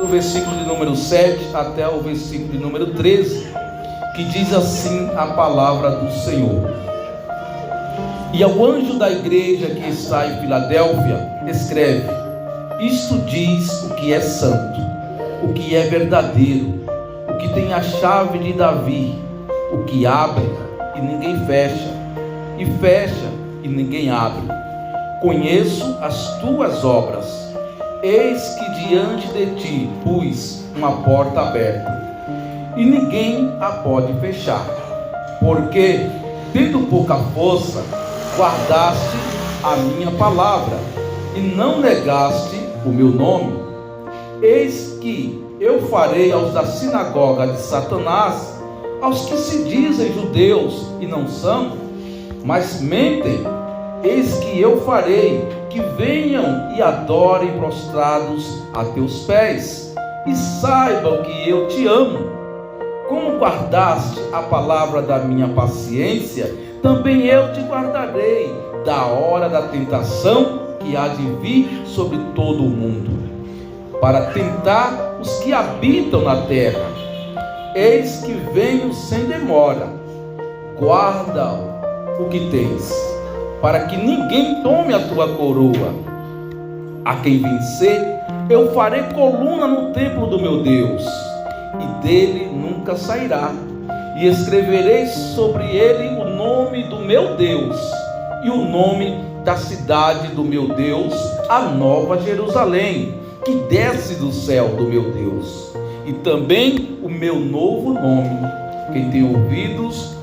do versículo de número 7 até o versículo de número 13, que diz assim a palavra do Senhor: E ao anjo da igreja que está em Filadélfia, escreve: Isto diz o que é santo, o que é verdadeiro, o que tem a chave de Davi, o que abre e ninguém fecha, e fecha e ninguém abre. Conheço as tuas obras. Eis que diante de ti pus uma porta aberta, e ninguém a pode fechar, porque, tendo pouca força, guardaste a minha palavra, e não negaste o meu nome. Eis que eu farei aos da sinagoga de Satanás, aos que se dizem judeus e não são, mas mentem, eis que eu farei que venham e adorem prostrados a teus pés, e saibam que eu te amo. Como guardaste a palavra da minha paciência, também eu te guardarei da hora da tentação que há de vir sobre todo o mundo, para tentar os que habitam na terra. Eis que venho sem demora. Guarda o que tens, para que ninguém tome a tua coroa. A quem vencer, eu farei coluna no templo do meu Deus, e dele nunca sairá. E escreverei sobre ele o nome do meu Deus, e o nome da cidade do meu Deus, a nova Jerusalém, que desce do céu do meu Deus, e também o meu novo nome. Quem tem ouvidos,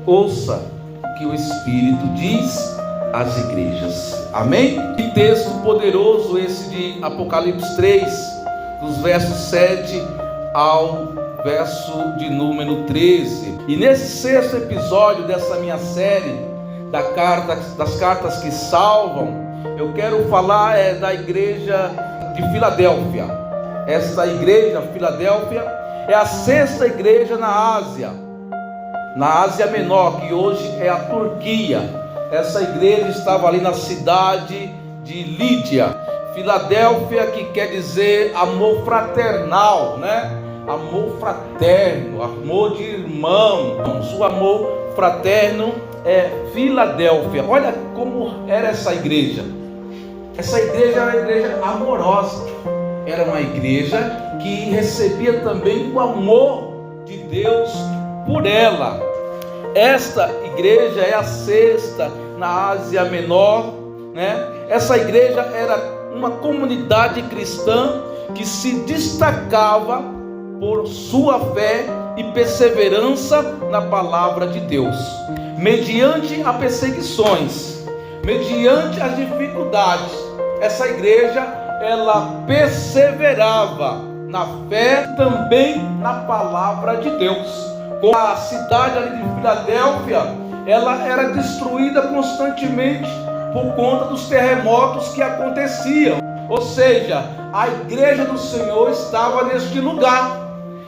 ouça o que o Espírito diz às igrejas. Amém? Que texto poderoso esse de Apocalipse 3, dos versos 7 ao verso de número 13. E nesse sexto episódio dessa minha série das cartas que salvam, eu quero falar da igreja de Filadélfia. Esta igreja, Filadélfia, é a sexta igreja na Ásia Menor, que hoje é a Turquia. Essa igreja estava ali na cidade de Lídia. Filadélfia, que quer dizer amor fraternal, né? Amor fraterno, amor de irmão. O amor fraterno é Filadélfia. Olha como era essa igreja. Essa igreja era uma igreja amorosa. Era uma igreja que recebia também o amor de Deus por ela. Esta igreja é a sexta na Ásia Menor, né? Essa igreja era uma comunidade cristã que se destacava por sua fé e perseverança na palavra de Deus, mediante as perseguições, mediante as dificuldades. Essa igreja, ela perseverava na fé, também na palavra de Deus. Com a cidade ali de Filadélfia, ela era destruída constantemente por conta dos terremotos que aconteciam. Ou seja, a igreja do Senhor estava neste lugar.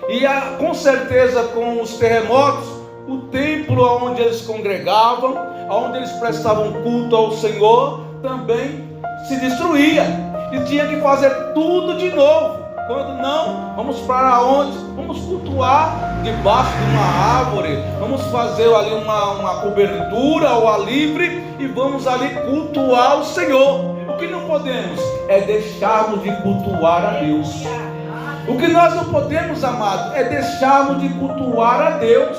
E com certeza, com os terremotos, o templo onde eles congregavam, onde eles prestavam culto ao Senhor, também se destruía. E tinha que fazer tudo de novo. Quando não, vamos para onde? Vamos cultuar debaixo de uma árvore. Vamos fazer ali uma cobertura ao ar livre e vamos ali cultuar o Senhor. O que não podemos é deixarmos de cultuar a Deus. O que nós não podemos, amado, é deixarmos de cultuar a Deus.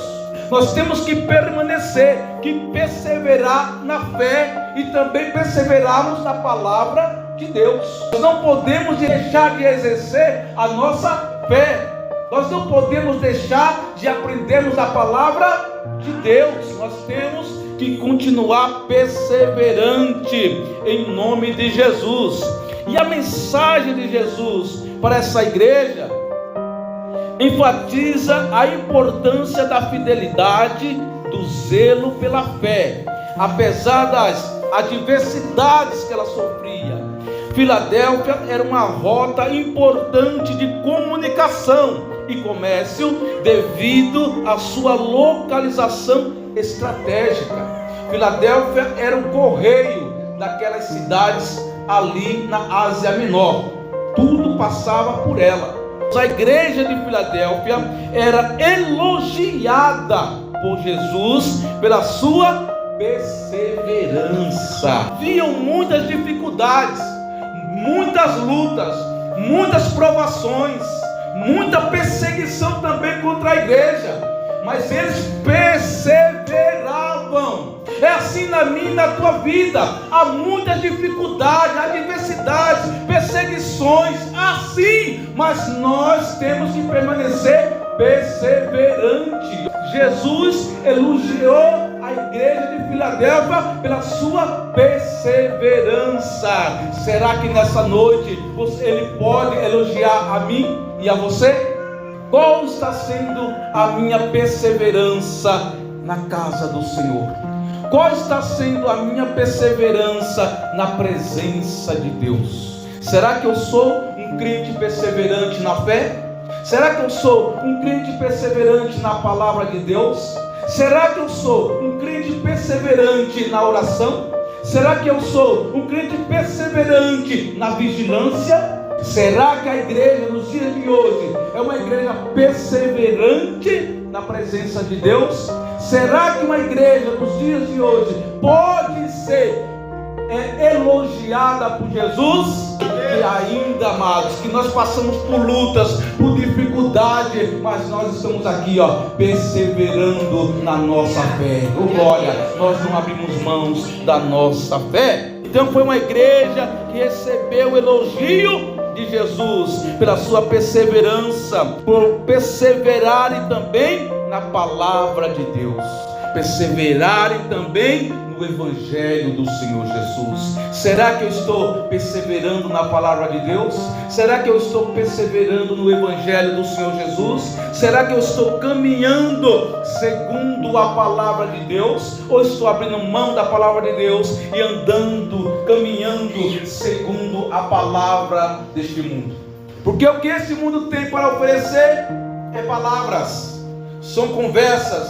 Nós temos que permanecer, que perseverar na fé e também perseverarmos na palavra de Deus. Nós não podemos deixar de exercer a nossa fé. Nós não podemos deixar de aprendermos a palavra de Deus. Nós temos que continuar perseverante em nome de Jesus. E a mensagem de Jesus para essa igreja enfatiza a importância da fidelidade, do zelo pela fé, apesar das adversidades que ela sofria. Filadélfia era uma rota importante de comunicação e comércio devido à sua localização estratégica. Filadélfia era o correio daquelas cidades ali na Ásia Menor. Tudo passava por ela. A igreja de Filadélfia era elogiada por Jesus pela sua perseverança. Haviam muitas dificuldades, muitas lutas, muitas provações, muita perseguição também contra a igreja, mas eles perseveravam. É assim na minha e na tua vida. Há muitas dificuldades, adversidades, perseguições, assim, mas nós temos que permanecer perseverante. Jesus elogiou a igreja de Filadélfia pela sua perseverança. Será que nessa noite ele pode elogiar a mim e a você? Qual está sendo a minha perseverança na casa do Senhor? Qual está sendo a minha perseverança na presença de Deus? Será que eu sou um crente perseverante na fé? Será que eu sou um crente perseverante na palavra de Deus? Será que eu sou um crente perseverante na oração? Será que eu sou um crente perseverante na vigilância? Será que a igreja nos dias de hoje é uma igreja perseverante na presença de Deus? Será que uma igreja nos dias de hoje pode ser elogiada por Jesus? E ainda, amados, que nós passamos por lutas, por dificuldade, mas nós estamos aqui, perseverando na nossa fé. Oh, glória, nós não abrimos mãos da nossa fé. Então foi uma igreja que recebeu o elogio de Jesus pela sua perseverança, por perseverarem também na palavra de Deus, perseverarem também no Evangelho do Senhor Jesus. Será que eu estou perseverando na palavra de Deus? Será que eu estou perseverando no Evangelho do Senhor Jesus? Será que eu estou caminhando segundo a palavra de Deus? Ou estou abrindo mão da palavra de Deus e andando, caminhando segundo a palavra deste mundo? Porque o que esse mundo tem para oferecer é palavras, são conversas,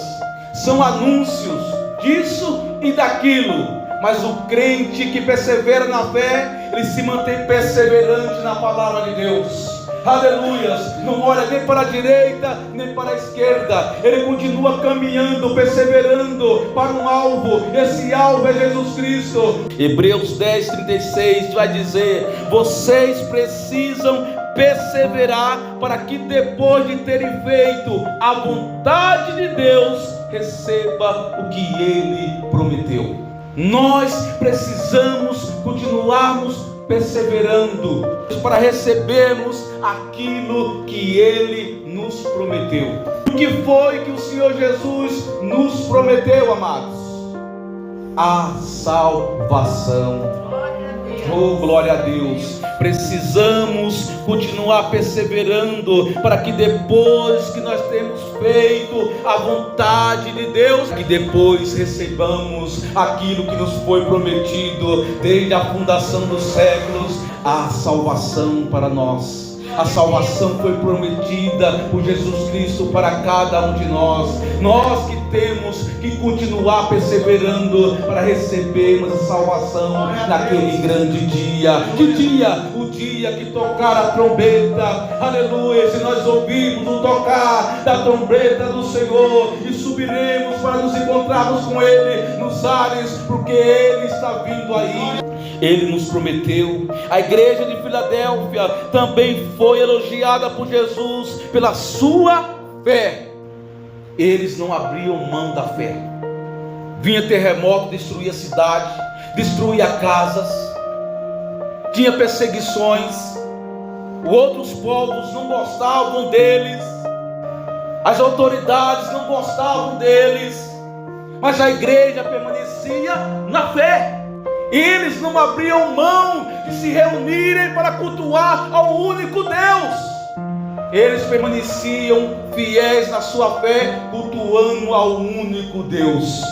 são anúncios disso e daquilo, mas o crente que persevera na fé, ele se mantém perseverante na palavra de Deus. Aleluias, não olha nem para a direita nem para a esquerda, ele continua caminhando, perseverando para um alvo. Esse alvo é Jesus Cristo. Hebreus 10:36 vai dizer: vocês precisam perseverar para que depois de terem feito a vontade de Deus, receba o que Ele prometeu. Nós precisamos continuarmos perseverando para recebermos aquilo que Ele nos prometeu. O que foi que o Senhor Jesus nos prometeu, amados? A salvação. Oh, glória a Deus. Precisamos continuar perseverando para que depois que nós temos feito a vontade de Deus, que depois recebamos aquilo que nos foi prometido desde a fundação dos séculos, a salvação para nós. A salvação foi prometida por Jesus Cristo para cada um de nós. Nós que temos que continuar perseverando para recebermos a salvação naquele grande dia. Que dia? O dia que tocar a trombeta. Aleluia! Se nós ouvirmos o tocar da trombeta do Senhor e subiremos para nos encontrarmos com Ele nos ares, porque Ele está vindo aí. Ele nos prometeu. A igreja de Filadélfia também foi elogiada por Jesus pela sua fé. Eles não abriam mão da fé. Vinha terremoto, destruía a cidade, destruía casas, tinha perseguições, outros povos não gostavam deles, as autoridades não gostavam deles, mas a igreja permanecia na fé. Eles não abriam mão de se reunirem para cultuar ao único Deus. Eles permaneciam fiéis na sua fé, cultuando ao único Deus.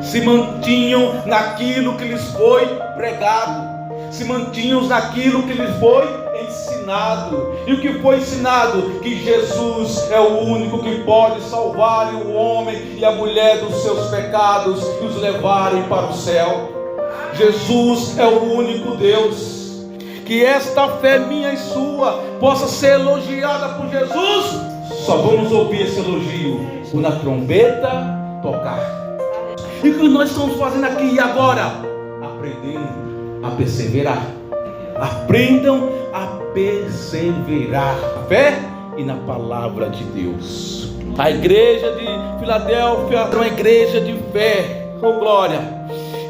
Se mantinham naquilo que lhes foi pregado, se mantinham naquilo que lhes foi ensinado. E o que foi ensinado? Que Jesus é o único que pode salvar o homem e a mulher dos seus pecados e os levarem para o céu. Jesus é o único Deus. que esta fé minha e sua possa ser elogiada por Jesus, só vamos ouvir esse elogio quando a trombeta tocar. E o que nós estamos fazendo aqui e agora? Aprendendo a perseverar. Aprendam a perseverar na fé e na palavra de Deus. A igreja de Filadélfia era uma igreja de fé, oh glória.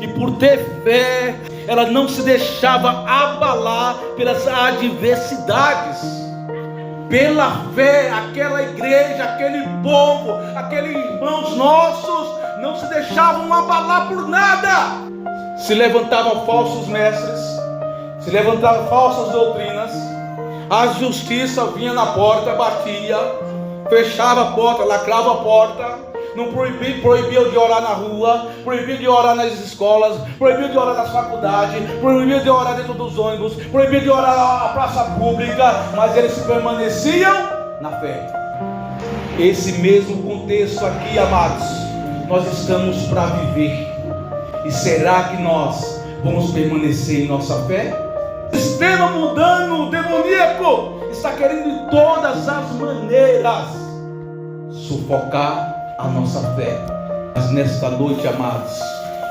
E por ter fé, ela não se deixava abalar pelas adversidades. Pela fé, aquela igreja, aquele povo, aqueles irmãos nossos não se deixavam abalar por nada. Se levantavam falsos mestres, se levantavam falsas doutrinas, a justiça vinha na porta, batia, fechava a porta, lacrava a porta, não proibiam de orar na rua, proibiam de orar nas escolas, proibiam de orar nas faculdades, proibiam de orar dentro dos ônibus, proibiam de orar na praça pública, mas eles permaneciam na fé. Esse mesmo contexto aqui, amados, nós estamos para viver. E será que nós vamos permanecer em nossa fé? O sistema mundano, demoníaco, está querendo de todas as maneiras sufocar a nossa fé. Mas nesta noite, amados,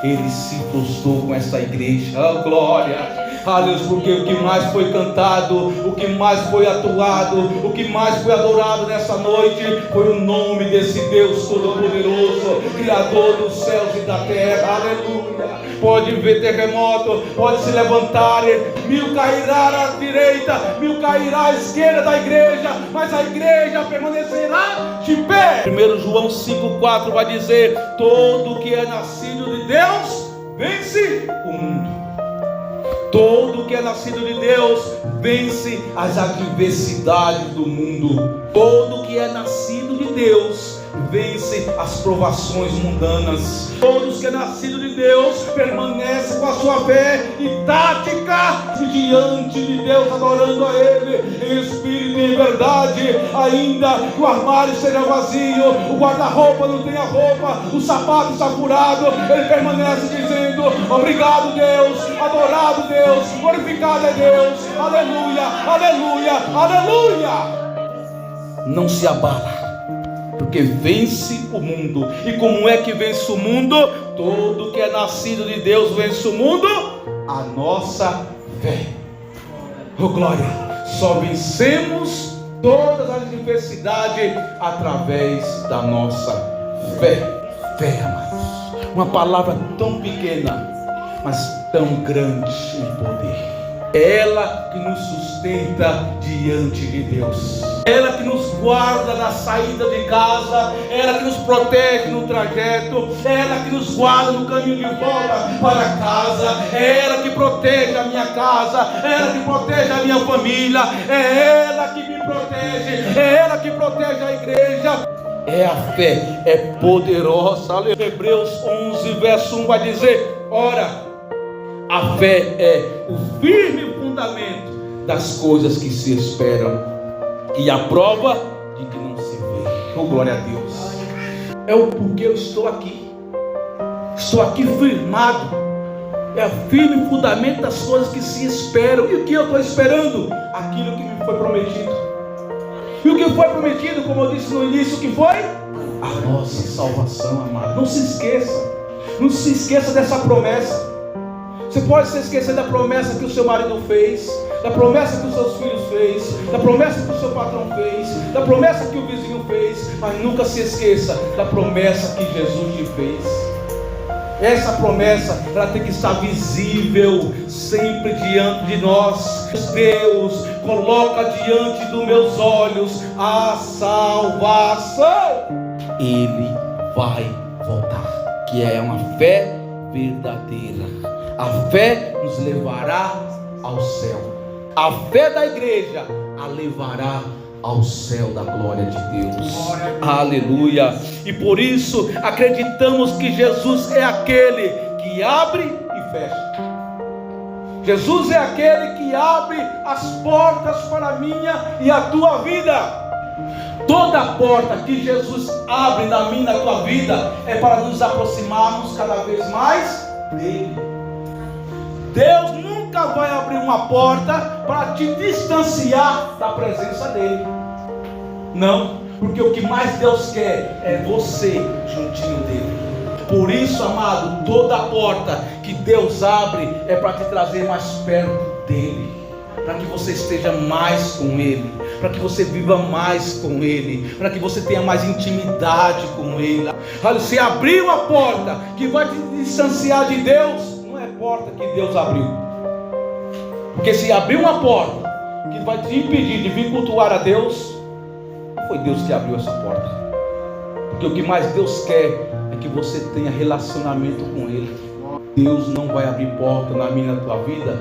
Ele se frustrou com esta igreja. Oh, glória! Aleluia, porque o que mais foi cantado, o que mais foi atuado, o que mais foi adorado nessa noite foi o nome desse Deus Todo-Poderoso, Criador dos céus e da terra. Aleluia! Pode ver terremoto, pode se levantar, 1000 cairá à direita, 1000 cairá à esquerda da igreja, mas a igreja permanecerá de pé. 1 João 5,4 vai dizer: todo que é nascido de Deus vence o mundo. Todo que é nascido de Deus vence as adversidades do mundo. Todo que é nascido de Deus vence as provações mundanas. Todos que é nascido de Deus permanece com a sua fé e tática e diante de Deus, adorando a Ele em espírito e em verdade. Ainda que o armário esteja vazio, o guarda-roupa não tenha roupa, o sapato está furado, ele permanece dizendo: obrigado, Deus, adorado Deus, glorificado é Deus, aleluia, aleluia, aleluia. Não se abala, porque vence o mundo. E como é que vence o mundo? Todo que é nascido de Deus vence o mundo. A nossa fé. Oh glória! Só vencemos todas as adversidades através da nossa fé. Fé, amados. Uma palavra tão pequena, mas tão grande em poder. É ela que nos sustenta diante de Deus. Ela que nos guarda na saída de casa. Ela que nos protege no trajeto. Ela que nos guarda no caminho de volta para casa. É ela que protege a minha casa. É ela que protege a minha família. É ela que me protege. É ela que protege a igreja. É a fé, é poderosa. Hebreus 11 verso 1 vai dizer: ora, a fé é o firme fundamento das coisas que se esperam e a prova de que não se vê. Oh, glória a Deus. É o porquê eu estou aqui. Estou aqui firmado. É o firme fundamento das coisas que se esperam. E o que eu estou esperando? Aquilo que me foi prometido. E o que foi prometido, como eu disse no início, o que foi? A nossa salvação, amado. Não se esqueça. Não se esqueça dessa promessa. Você pode se esquecer da promessa que o seu marido fez, da promessa que os seus filhos fez, da promessa que o seu patrão fez, da promessa que o vizinho fez, mas nunca se esqueça da promessa que Jesus te fez. Essa promessa, ela tem que estar visível sempre diante de nós. Deus coloca diante dos meus olhos a salvação. Ele vai voltar, que é uma fé verdadeira. A fé nos levará ao céu. A fé da igreja a levará ao céu da glória de Deus. Aleluia. E por isso acreditamos que Jesus é aquele que abre e fecha. Jesus é aquele que abre as portas para a minha e a tua vida. Toda porta que Jesus abre na minha e na tua vida é para nos aproximarmos cada vez mais dele. Deus nunca nunca vai abrir uma porta para te distanciar da presença dele. Não, porque o que mais Deus quer é você juntinho dele. Por isso, amado, toda porta que Deus abre é para te trazer mais perto dele, para que você esteja mais com ele, para que você viva mais com ele, para que você tenha mais intimidade com ele. Olha, se abrir uma porta que vai te distanciar de Deus, não é porta que Deus abriu. Porque se abrir uma porta que vai te impedir de vir cultuar a Deus, não foi Deus que abriu essa porta. Porque o que mais Deus quer é que você tenha relacionamento com ele. Deus não vai abrir porta na minha e na tua vida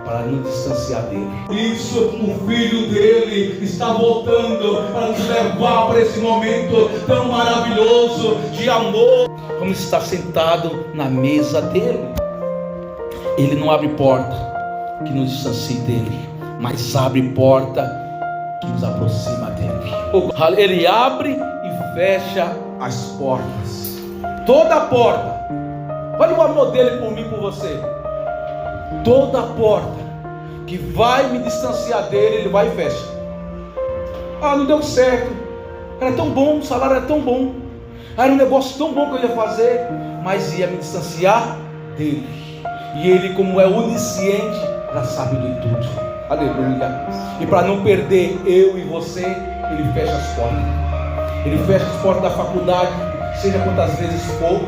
para nos distanciar dele. Isso, o Filho dele está voltando para nos levar para esse momento tão maravilhoso de amor. Vamos estar sentados na mesa dele. Ele não abre porta que nos distancie dele, mas abre porta que nos aproxima dele. Ele abre e fecha as portas. Toda porta. Olha o amor dele por mim, por você. Toda porta que vai me distanciar dele, ele vai e fecha. Ah, não deu certo. Era tão bom, o salário era tão bom. Era um negócio tão bom que eu ia fazer, mas ia me distanciar dele. E ele, como é onisciente, já sabe de tudo. Aleluia. E para não perder eu e você, ele fecha as portas. Ele fecha as portas da faculdade, seja quantas vezes for.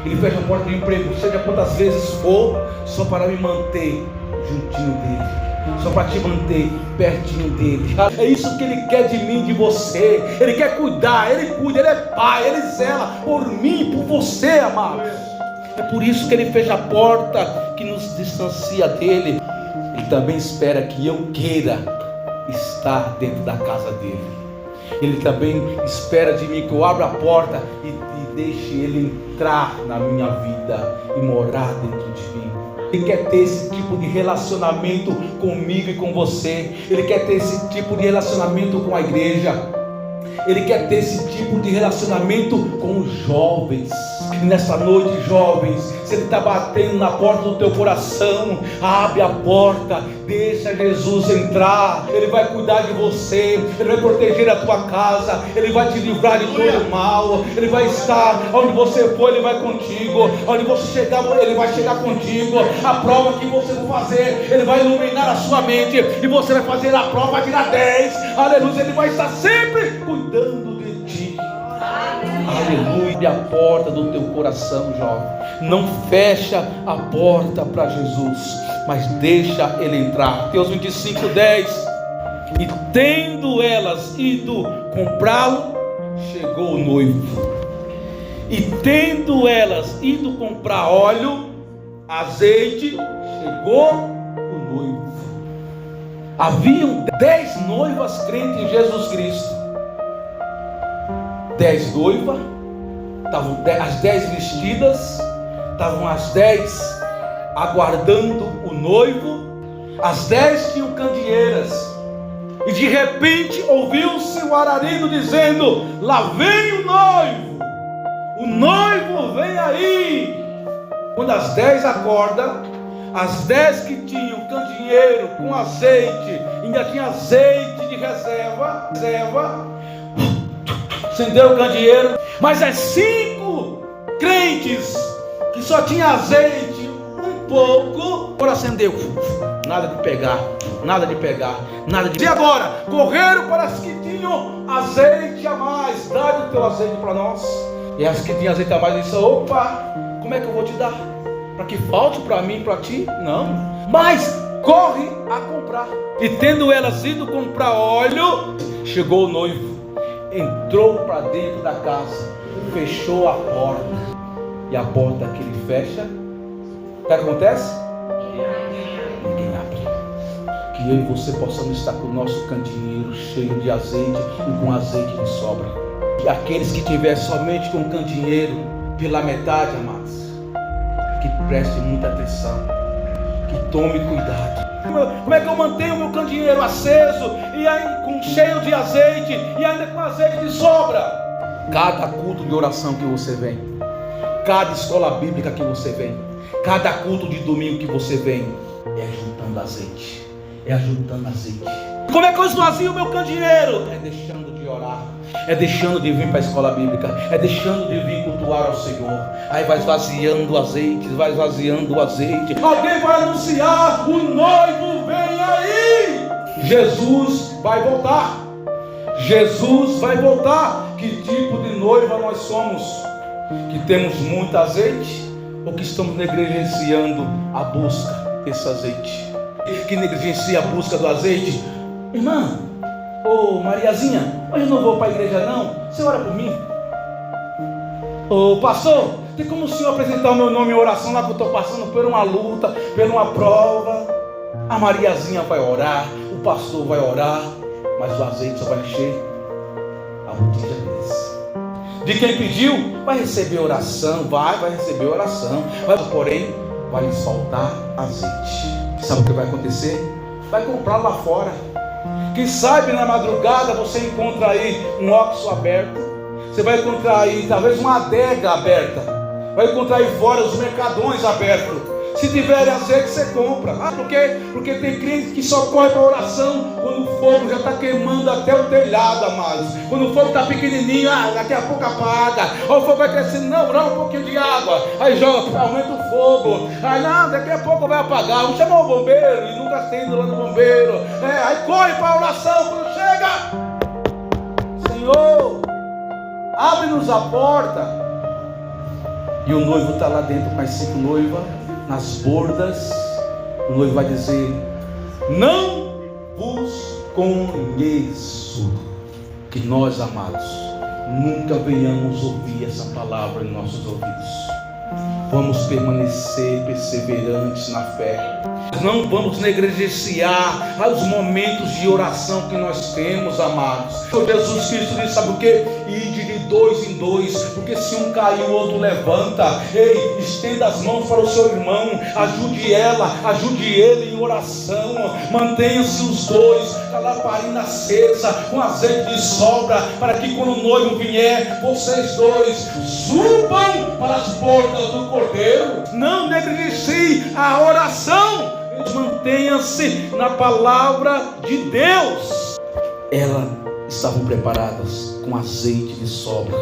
Ele fecha a porta do emprego, seja quantas vezes for, só para me manter juntinho dele, só para te manter pertinho dele. É isso que ele quer de mim, de você. Ele quer cuidar, ele cuida, ele é pai, ele zela por mim e por você, amados. É por isso que ele fecha a porta que nos distancia dele. Ele também espera que eu queira estar dentro da casa dele. Ele também espera de mim que eu abra a porta e deixe ele entrar na minha vida e morar dentro de mim. Ele quer ter esse tipo de relacionamento comigo e com você. Ele quer ter esse tipo de relacionamento com a igreja. Ele quer ter esse tipo de relacionamento com os jovens. E nessa noite, jovens, se ele está batendo na porta do teu coração, abre a porta, deixa Jesus entrar. Ele vai cuidar de você, ele vai proteger a tua casa, ele vai te livrar de todo mal. Ele vai estar onde você for, ele vai contigo. Onde você chegar, ele vai chegar contigo. A prova que você for fazer, ele vai iluminar a sua mente, e você vai fazer a prova, vai tirar 10. Aleluia, ele vai estar sempre cuidando de ti. Aleluia. A porta do teu coração, jovem. Não fecha a porta para Jesus, mas deixa ele entrar. Mateus 25:10. E tendo elas ido comprá-lo, chegou o noivo. E tendo elas ido comprar óleo, azeite, chegou o noivo. Haviam 10 noivas crentes em Jesus Cristo. 10 noivas, estavam as 10 vestidas, estavam as 10 aguardando o noivo. As 10 tinham candeeiras, e de repente ouviu-se o alarido dizendo: lá vem o noivo vem aí. Quando as 10 acordam, as 10 que tinham candeeiro com azeite, ainda tinha azeite de reserva, acendeu o candeeiro. Mas as 5 crentes que só tinha azeite um pouco, por acendeu, nada de pegar. E agora correram para as que tinham azeite a mais. Dá o teu azeite para nós. E as que tinham azeite a mais disseram: opa, como é que eu vou te dar? Para que falte para mim e para ti? Não, mas corre a comprar. E tendo elas ido comprar óleo, chegou o noivo. Entrou para dentro da casa, fechou a porta. E a porta que ele fecha, o que acontece? Ninguém abre. Que eu e você possamos estar com o nosso candeeiro cheio de azeite e com azeite de sobra. E aqueles que tiver somente com o candeeiro pela metade, amados, que preste muita atenção, que tome cuidado. Como é que eu mantenho o meu candeeiro aceso e aí com cheio de azeite e ainda com azeite de sobra? Cada culto de oração que você vem, cada escola bíblica que você vem, cada culto de domingo que você vem, é juntar juntando azeite. É juntando azeite. Como é que eu esvazio o meu candeeiro? É deixando de orar. É deixando de vir para a escola bíblica. É deixando de vir cultuar ao Senhor. Aí vai esvaziando o azeite. Vai esvaziando o azeite. Alguém vai anunciar: o noivo vem aí. Jesus vai voltar. Jesus vai voltar. Que tipo de noiva nós somos? Que temos muito azeite? Ou que estamos negligenciando a busca desse azeite? Que negligencia a busca do azeite? Irmã, ô Mariazinha, hoje eu não vou para a igreja não. Você ora por mim? Ô pastor, tem como o senhor apresentar o meu nome em oração lá que eu estou passando por uma luta, por uma prova? A Mariazinha vai orar, o pastor vai orar, mas o azeite só vai encher a botija deles. De quem pediu, vai receber oração, vai receber oração, porém vai lhes faltar azeite. Sabe o que vai acontecer? Vai comprar lá fora. Quem sabe na madrugada você encontra aí um óxido aberto. Você vai encontrar aí talvez uma adega aberta. Vai encontrar aí fora os mercadões abertos. Se tiver azeite, você compra. Porque tem crente que só corre para a oração quando o fogo já está queimando até o telhado, amados. Quando o fogo está pequenininho, daqui a pouco apaga. Ou o fogo vai crescendo, não, joga um pouquinho de água. Aí joga, aumenta o fogo. Aí não, daqui a pouco vai apagar. Vamos chamar o bombeiro, e nunca tem indo lá no bombeiro. Aí corre para a oração quando chega. Senhor, abre-nos a porta. E o noivo está lá dentro com as 5 noivas. Nas bordas, o noivo vai dizer: não vos conheço. Que nós, amados, nunca venhamos ouvir essa palavra em nossos ouvidos. Vamos permanecer perseverantes na fé. Não vamos negligenciar os momentos de oração que nós temos, amados. Jesus Cristo disse, sabe o que? Ide de 2 em 2, porque se um cair, o outro levanta. Ei, estenda as mãos para o seu irmão, ajude ele em oração. Mantenham-se os dois, com a lamparina acesa, com azeite de sobra, para que quando o noivo vier, vocês dois subam para as portas do Cordeiro. Não negligencie a oração. Mantenha-se na palavra de Deus. Elas estavam preparadas com azeite de sobra.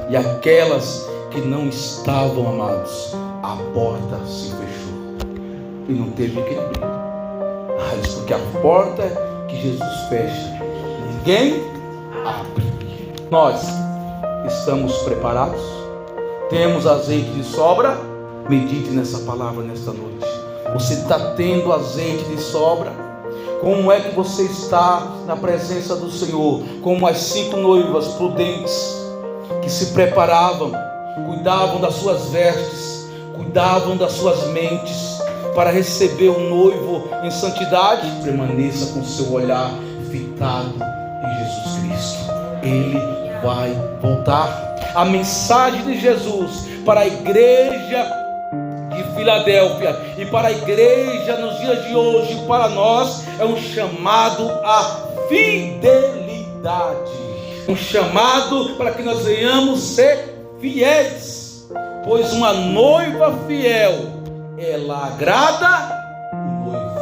E aquelas que não estavam, amados, a porta se fechou. E não teve que abrir. Porque a porta que Jesus fecha, ninguém abre. Nós estamos preparados? Temos azeite de sobra? Medite nessa palavra nesta noite. Você está tendo azeite de sobra? Como é que você está na presença do Senhor? Como as 5 noivas prudentes que se preparavam, cuidavam das suas vestes, cuidavam das suas mentes para receber o noivo em santidade. Permaneça com o seu olhar fitado em Jesus Cristo. Ele vai voltar. A mensagem de Jesus para a igreja de Filadélfia e para a igreja nos dias de hoje, para nós, é um chamado à fidelidade, um chamado para que nós venhamos ser fiéis, pois uma noiva fiel, ela agrada o noivo.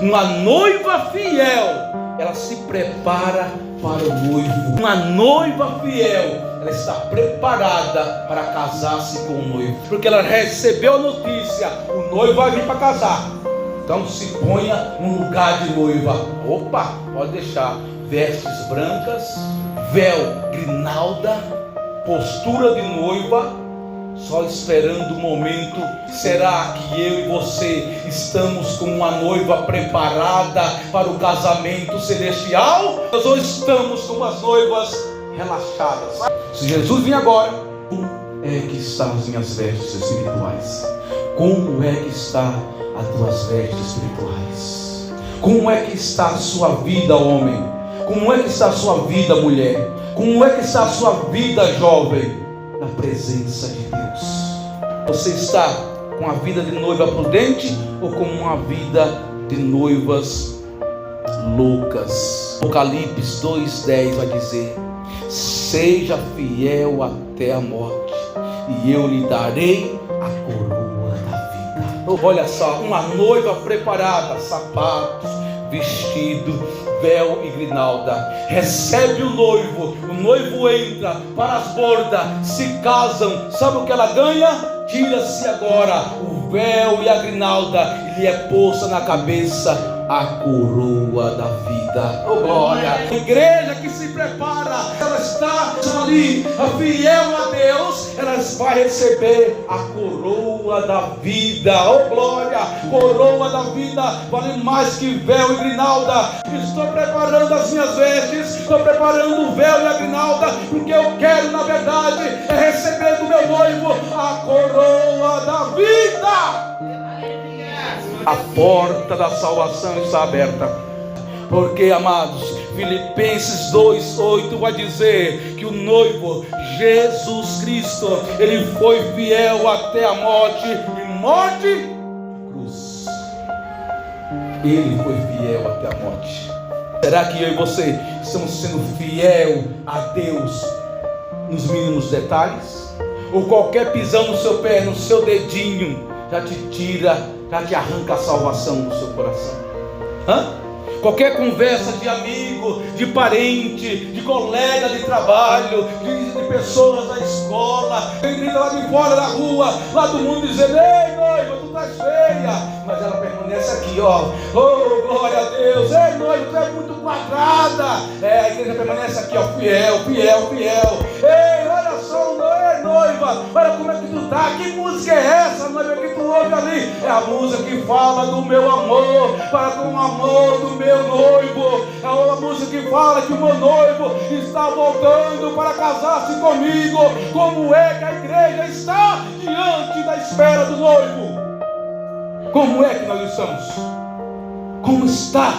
Uma noiva fiel, ela se prepara para o noivo. Uma noiva fiel, ela está preparada para casar-se com o noivo, porque ela recebeu a notícia: o noivo vai vir para casar. Então se ponha no lugar de noiva. Opa, pode deixar vestes brancas, véu, grinalda, postura de noiva, só esperando o momento. Será que eu e você estamos com uma noiva preparada para o casamento celestial? Ou estamos com as noivas relaxadas? Se Jesus vir agora, como é que estão as minhas vestes espirituais? Como é que está as tuas vestes espirituais? Como é que está a sua vida, homem? Como é que está a sua vida, mulher? Como é que está a sua vida, jovem? Na presença de Deus. Você está com a vida de noiva prudente ou com uma vida de noivas loucas? Apocalipse 2:10 vai dizer: seja fiel até a morte, e eu lhe darei a coroa da vida. Olha só, uma noiva preparada, sapatos, vestido, véu e grinalda. Recebe o noivo entra para as bordas, se casam. Sabe o que ela ganha? Tira-se agora o véu e a grinalda, e lhe é posta na cabeça a coroa da vida. Oh glória! A igreja que se prepara, ela está ali, fiel a Deus, ela vai receber a coroa da vida. Oh glória! Coroa da vida vale mais que véu e grinalda. Estou preparando as minhas vestes, estou preparando o véu e a grinalda, porque eu quero, na verdade, é receber do meu noivo a coroa da vida. A porta da salvação está aberta. Porque, amados, Filipenses 2:8 vai dizer que o noivo Jesus Cristo, ele foi fiel até a morte, e morte cruz. Ele foi fiel até a morte. Será que eu e você estamos sendo fiel a Deus nos mínimos detalhes? Ou qualquer pisão no seu pé, no seu dedinho, já te tira, já te arranca a salvação do seu coração? Qualquer conversa de amigo, de parente, de colega de trabalho, de pessoas da escola, tem grita lá de fora da rua, lá do mundo, dizendo: ei noiva, tu estás feia. Mas ela permanece aqui, ó. Oh, glória a Deus. Ei noiva, tu é muito quadrada. A igreja permanece aqui, ó, fiel. Ei, olha só, noiva, olha como é que tu tá. Que música é essa, noiva, que tu ouve ali? É a música que fala do meu amor, para com o amor do meu noivo. É uma música que fala que o meu noivo está voltando para casar-se comigo. Como é que a igreja está diante da espera do noivo? Como é que nós estamos? Como está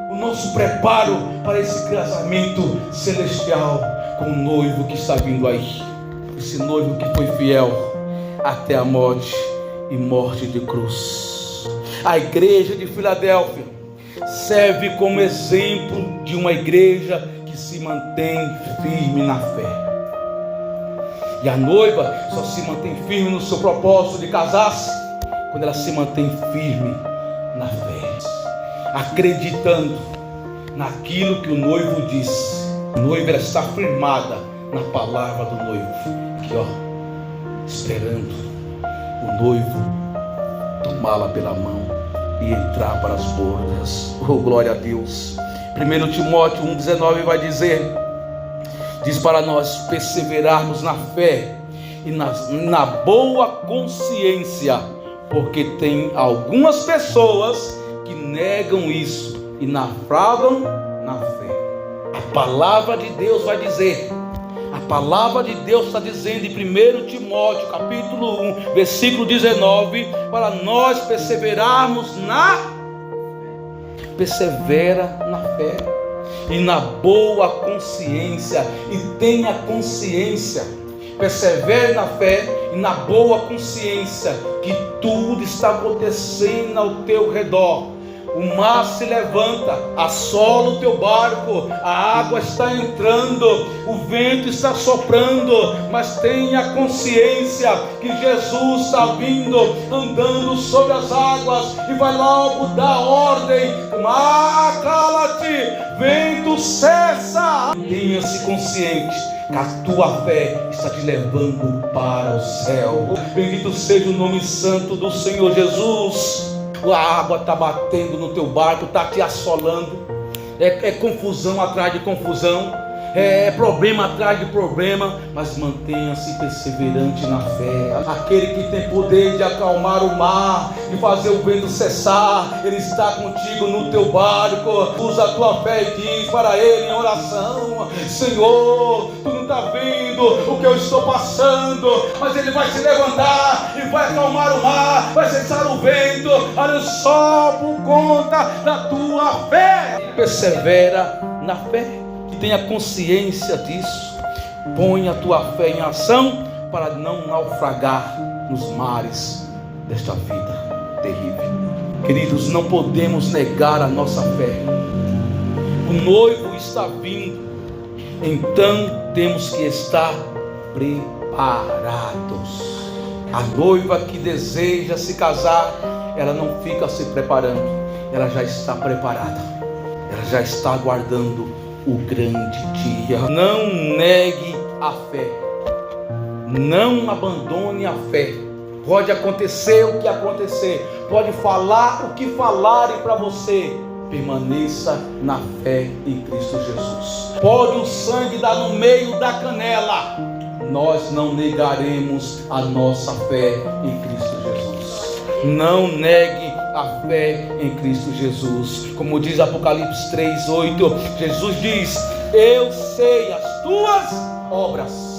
o nosso preparo para esse casamento celestial com o noivo que está vindo aí? Esse noivo que foi fiel até a morte e morte de cruz. A igreja de Filadélfia serve como exemplo de uma igreja que se mantém firme na fé. E a noiva só se mantém firme no seu propósito de casar-se quando ela se mantém firme na fé, acreditando naquilo que o noivo disse. A noiva, ela está firmada na palavra do noivo, aqui ó, esperando o noivo tomá-la pela mão e entrar para as bordas. Oh, glória a Deus. 1 Timóteo 1,19 vai diz para nós perseverarmos na fé e na boa consciência, porque tem algumas pessoas que negam isso e naufragam na fé. A palavra de Deus vai dizer, a palavra de Deus está dizendo em 1 Timóteo capítulo 1 versículo 19, para nós perseverarmos persevera na fé e na boa consciência. E tenha consciência, persevere na fé e na boa consciência que tudo está acontecendo ao teu redor. O mar se levanta, assola o teu barco, a água está entrando, o vento está soprando, mas tenha consciência que Jesus está vindo, andando sobre as águas, e vai logo dar ordem: mar, cala-te, vento, cessa. Tenha-se consciente que a tua fé está te levando para o céu. Bendito seja o nome santo do Senhor Jesus. A água está batendo no teu barco, está te assolando, é confusão atrás de confusão, é problema atrás de problema, mas mantenha-se perseverante na fé. Aquele que tem poder de acalmar o mar, de fazer o vento cessar, ele está contigo no teu barco. Usa a tua fé e diz para ele em oração: Senhor, tu não está vendo o que eu estou passando, mas ele vai se levantar e vai acalmar o mar, vai cessar o vento, olha só, por conta da tua fé. Persevera na fé, que tenha consciência disso. Põe a tua fé em ação para não naufragar nos mares desta vida terrível. Queridos, não podemos negar a nossa fé. O noivo está vindo, então temos que estar preparados. A noiva que deseja se casar, ela não fica se preparando, ela já está preparada, ela já está aguardando o grande dia. Não negue a fé, não abandone a fé. Pode acontecer o que acontecer, pode falar o que falarem para você, permaneça na fé em Cristo Jesus. Pode o sangue dar no meio da canela, nós não negaremos a nossa fé em Cristo Jesus. Não negue a fé em Cristo Jesus. Como diz Apocalipse 3:8, Jesus diz: eu sei as tuas obras.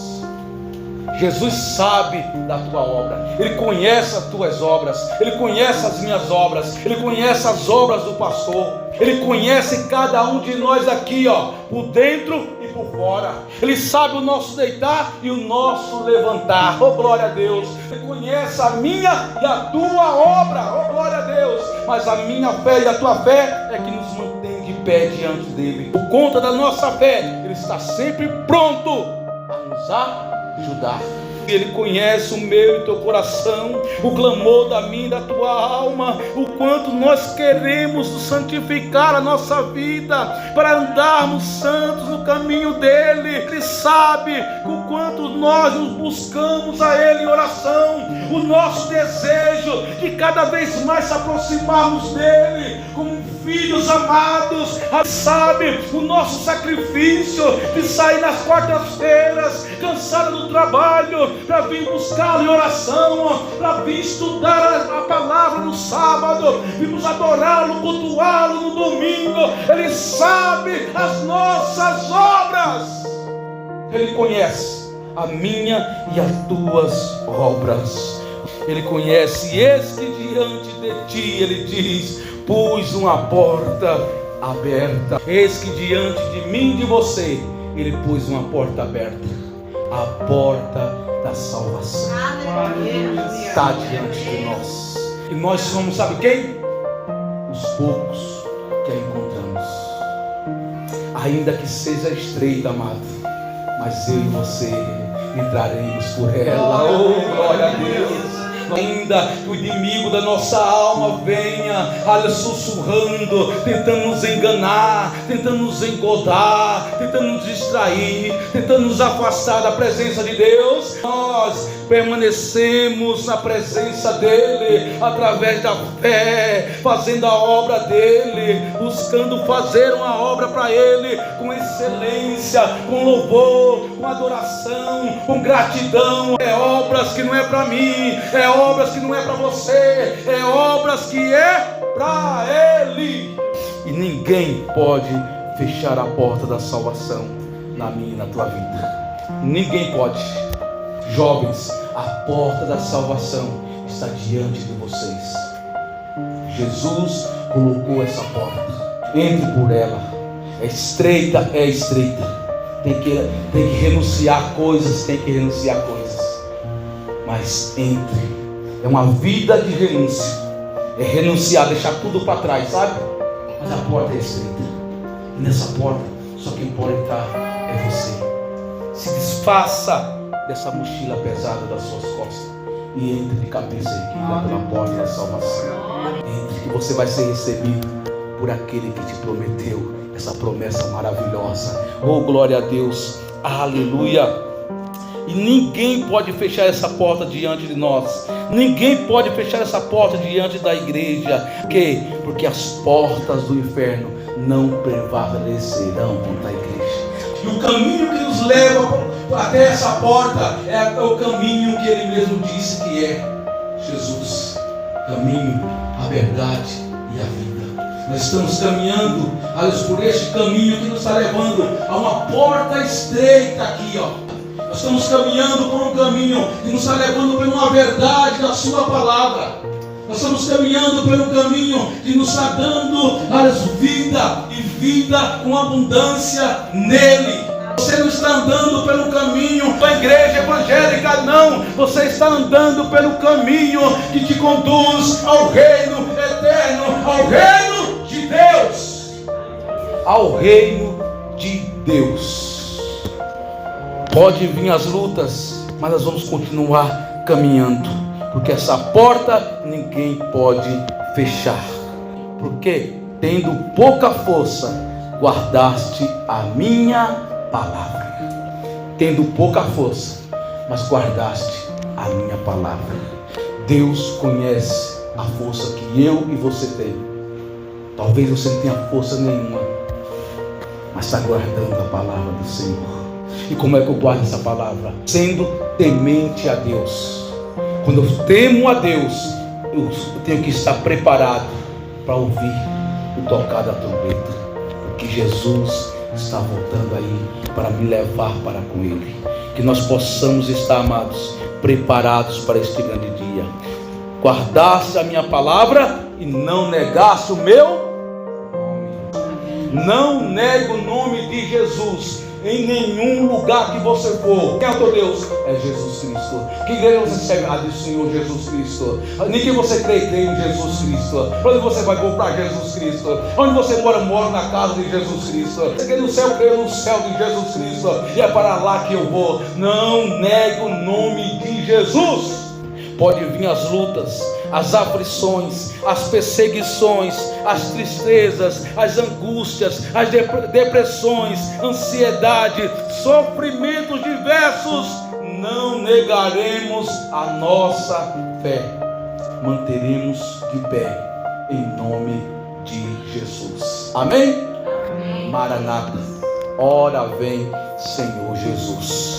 Jesus sabe da tua obra, Ele conhece as tuas obras, Ele conhece as minhas obras, Ele conhece as obras do pastor, Ele conhece cada um de nós aqui, por dentro e por fora. Ele sabe o nosso deitar e o nosso levantar. Oh, glória a Deus. Ele conhece a minha e a tua obra. Oh, glória a Deus. Mas a minha fé e a tua fé é que nos mantém de pé diante dele. Por conta da nossa fé, Ele está sempre pronto a nos ajudar. Ele conhece o meu e teu coração, o clamor da minha e da tua alma, o quanto nós queremos santificar a nossa vida para andarmos santos no caminho dele. Ele sabe o quanto nós nos buscamos a ele em oração, o nosso desejo de cada vez mais se aproximarmos dele como filhos amados. Ele sabe o nosso sacrifício de sair nas quartas-feiras cansado do trabalho para vir buscá-lo em oração, para vir estudar a palavra no sábado, vimos adorá-lo, cultuá-lo no domingo. Ele sabe as nossas obras, Ele conhece a minha e as tuas obras. Ele conhece, e eis que diante de ti, Ele diz, pus uma porta aberta. Eis que diante de mim e de você, Ele pôs uma porta aberta. A porta da salvação está diante de nós. E nós somos, sabe quem? Os poucos que a encontramos. Ainda que seja estreita, amado, mas eu e você entraremos por ela. Oh, glória a Deus. Ainda que o inimigo da nossa alma venha sussurrando, tentando nos enganar, tentando nos engodar, tentando nos distrair, tentando nos afastar da presença de Deus, nós permanecemos na presença dele, através da fé, fazendo a obra dele, buscando fazer uma obra para ele, com excelência, com louvor, com adoração, com gratidão. É obras que não é para mim, é obras que não é para você, é obras que é para ele. E ninguém pode fechar a porta da salvação na minha e na tua vida. Ninguém pode. Jovens, a porta da salvação está diante de vocês. Jesus colocou essa porta. Entre por ela. É estreita, é estreita. Tem que renunciar coisas, mas entre. É uma vida de renúncia. É renunciar, deixar tudo para trás, sabe? Mas a porta é estreita. E nessa porta, só quem pode entrar é você. Se desfaça dessa mochila pesada das suas costas e entre de cabeça erguida pela porta da salvação. Entre, que você vai ser recebido por aquele que te prometeu essa promessa maravilhosa. Oh, glória a Deus, aleluia. E ninguém pode fechar essa porta diante de nós. Ninguém pode fechar essa porta diante da igreja. Por quê? Porque as portas do inferno não prevalecerão contra a igreja. E o caminho que nos leva até essa porta é o caminho que ele mesmo disse que é Jesus. Caminho, a verdade e a vida. Nós estamos caminhando por este caminho que nos está levando a uma porta estreita aqui, Nós estamos caminhando por um caminho que nos está levando para uma verdade da sua palavra. Nós estamos caminhando por um caminho que nos está dando vida e vida com abundância nele. Você não está andando pelo caminho da igreja evangélica, não. Você está andando pelo caminho que te conduz ao reino eterno, ao reino de Deus. Ao reino de Deus. Pode vir as lutas, mas nós vamos continuar caminhando, porque essa porta ninguém pode fechar. Porque tendo pouca força, guardaste a minha palavra. Tendo pouca força, mas guardaste a minha palavra. Deus conhece a força que eu e você tem. Talvez você não tenha força nenhuma, mas está guardando a palavra do Senhor. E como é que eu guardo essa palavra? Sendo temente a Deus. Quando eu temo a Deus, eu tenho que estar preparado para ouvir o tocar da trombeta, porque Jesus está voltando aí para me levar para com Ele. Que nós possamos estar, amados, preparados para este grande dia. Guardaste a minha palavra e não negaste o meu nome. Não negue o nome de Jesus em nenhum lugar que você for. Quem é o teu Deus? É Jesus Cristo. Que igreja você serve? A do Senhor Jesus Cristo. Nem que você crê em Jesus Cristo. Onde você vai comprar Jesus Cristo? Onde você mora na casa de Jesus Cristo. Você crê no céu, crê no céu de Jesus Cristo. E é para lá que eu vou. Não negue o nome de Jesus. Pode vir as lutas, as aflições, as perseguições, as tristezas, as angústias, as depressões, ansiedade, sofrimentos diversos. Não negaremos a nossa fé. Manteremos de pé em nome de Jesus. Amém? Amém. Maranata. Ora vem, Senhor Jesus.